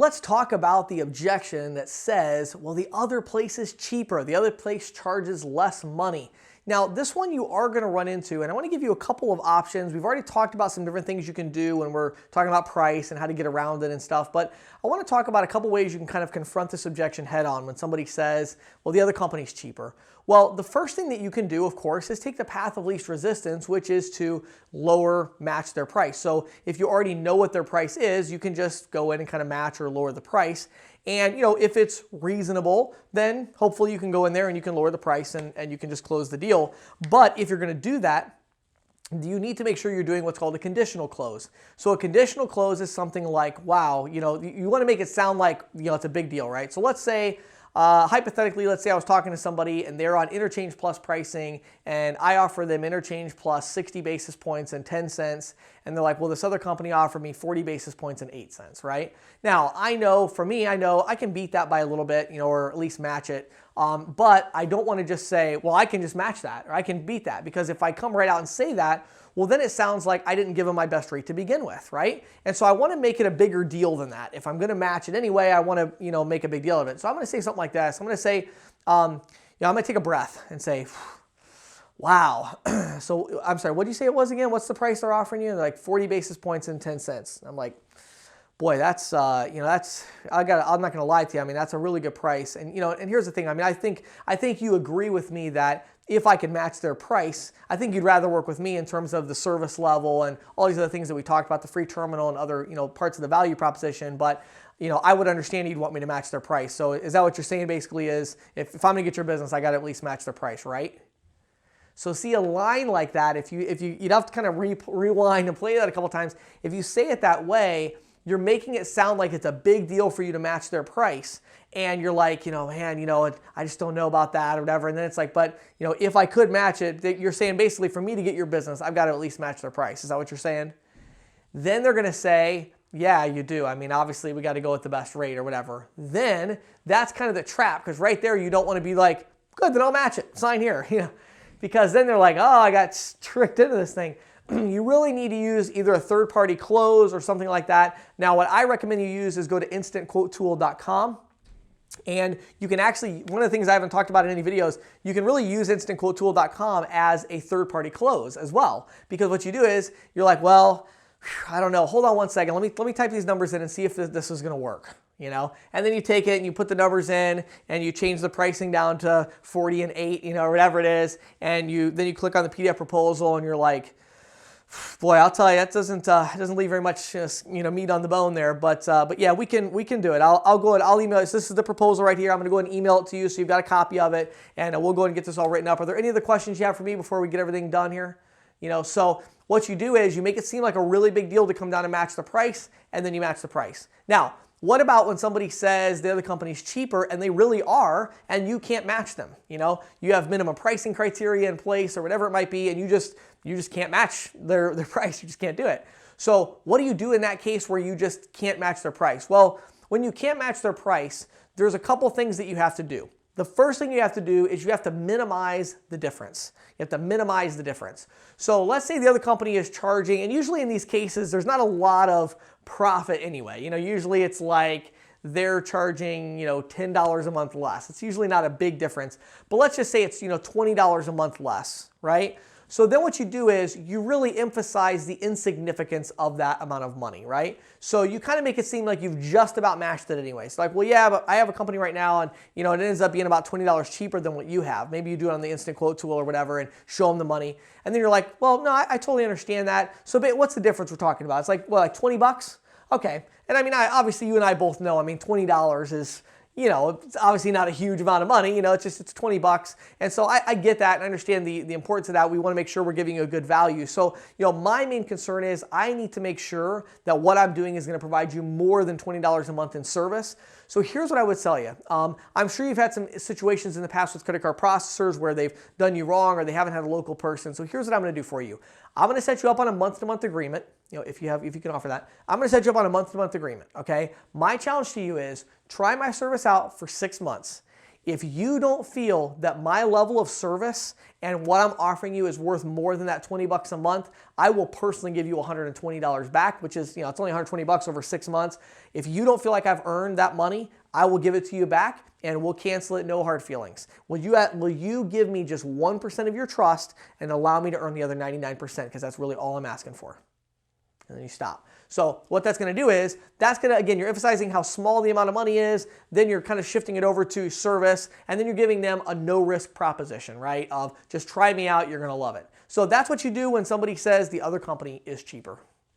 Let's talk about the objection that says, well, the other place is cheaper. The other place charges less money. Now, this one you are going to run into, and I want to give you a couple of options. We've already talked about some different things you can do when we're talking about price and how to get around it and stuff, but I want to talk about a couple ways you can kind of confront this objection head on when somebody says, well, the other company's cheaper. Well, the first thing that you can do, of course, is take the path of least resistance, which is to match their price. So if you already know what their price is, you can just go in and kind of match or lower the price. And if it's reasonable, then hopefully you can go in there and you can lower the price and you can just close the deal. But if you're going to do that, you need to make sure you're doing what's called a conditional close. So a conditional close is something like, wow, you want to make it sound like, it's a big deal, right? So let's say, hypothetically, let's say I was talking to somebody and they're on interchange plus pricing and I offer them interchange plus 60 basis points and 10 cents. And they're like, well, this other company offered me 40 basis points and 8 cents, right? Now, I know I can beat that by a little bit, or at least match it. But I don't want to just say, well, I can just match that or I can beat that, because if I come right out and say that, well, then it sounds like I didn't give them my best rate to begin with, right? And so I want to make it a bigger deal than that. If I'm going to match it anyway, I want to, make a big deal of it. So I'm going to say something like this. I'm going to say, I'm going to take a breath and say, wow. So I'm sorry, what did you say it was again? What's the price they're offering you? They're like 40 basis points and 10 cents. I'm like, boy, that's, I'm not going to lie to you. I mean, that's a really good price. And, and here's the thing. I mean, I think you agree with me that if I could match their price, I think you'd rather work with me in terms of the service level and all these other things that we talked about, the free terminal and other, parts of the value proposition. But, I would understand you'd want me to match their price. So is that what you're saying basically is if I'm going to get your business, I got to at least match their price, right? So see, a line like that, you'd have to kind of rewind and play that a couple times. If you say it that way, you're making it sound like it's a big deal for you to match their price. And you're like, man, I just don't know about that or whatever. And then it's like, but, if I could match it, you're saying basically for me to get your business, I've got to at least match their price. Is that what you're saying? Then they're going to say, yeah, you do. I mean, obviously we got to go with the best rate or whatever. Then that's kind of the trap, because right there you don't want to be like, good, then I'll match it. Sign here. Because then they're like, oh, I got tricked into this thing. You really need to use either a third-party close or something like that. Now, what I recommend you use is go to instantquotetool.com. And you can actually, one of the things I haven't talked about in any videos, you can really use instantquotetool.com as a third-party close as well. Because what you do is, you're like, well, I don't know, hold on one second, let me type these numbers in and see if this is going to work. And then you take it and you put the numbers in and you change the pricing down to 40 and 8, or whatever it is. And then you click on the PDF proposal and you're like, boy, I'll tell you, it doesn't leave very much meat on the bone there. But yeah, we can do it. I'll go and I'll email it. This is the proposal right here. I'm going to go and email it to you so you've got a copy of it, and we'll go ahead and get this all written up. Are there any other questions you have for me before we get everything done here? So what you do is you make it seem like a really big deal to come down and match the price, and then you match the price. Now, what about when somebody says the other company's cheaper and they really are, and you can't match them? You have minimum pricing criteria in place or whatever it might be, and you just can't match their price. You just can't do it. So what do you do in that case where you just can't match their price? Well, when you can't match their price, there's a couple things that you have to do. The first thing you have to do is you have to minimize the difference. You have to minimize the difference. So let's say the other company is charging, and usually in these cases, there's not a lot of profit anyway. Usually it's like they're charging, $10 a month less. It's usually not a big difference, but let's just say it's, $20 a month less, right? So then what you do is you really emphasize the insignificance of that amount of money, right? So you kind of make it seem like you've just about matched it anyway. So like, well, yeah, but I have a company right now and, it ends up being about $20 cheaper than what you have. Maybe you do it on the instant quote tool or whatever and show them the money. And then you're like, well, no, I totally understand that. So what's the difference we're talking about? It's like, well, like 20 bucks? Okay. And I mean, obviously you and I both know, $20 is, it's obviously not a huge amount of money, it's 20 bucks. And so I get that and I understand the importance of that. We want to make sure we're giving you a good value. So, my main concern is I need to make sure that what I'm doing is going to provide you more than $20 a month in service. So here's what I would tell you. I'm sure you've had some situations in the past with credit card processors where they've done you wrong or they haven't had a local person. So here's what I'm going to do for you. I'm going to set you up on a month-to-month agreement. If you can offer that, I'm going to set you up on a month-to-month agreement. Okay. My challenge to you is try my service out for 6 months. If you don't feel that my level of service and what I'm offering you is worth more than that 20 bucks a month, I will personally give you $120 back, which is, it's only 120 bucks over 6 months. If you don't feel like I've earned that money, I will give it to you back and we'll cancel it, no hard feelings. Will you give me just 1% of your trust and allow me to earn the other 99%? Because that's really all I'm asking for. And then you stop. So what that's going to do is, that's going to, again, you're emphasizing how small the amount of money is, then you're kind of shifting it over to service, and then you're giving them a no-risk proposition, right? Of just try me out, you're going to love it. So that's what you do when somebody says the other company is cheaper.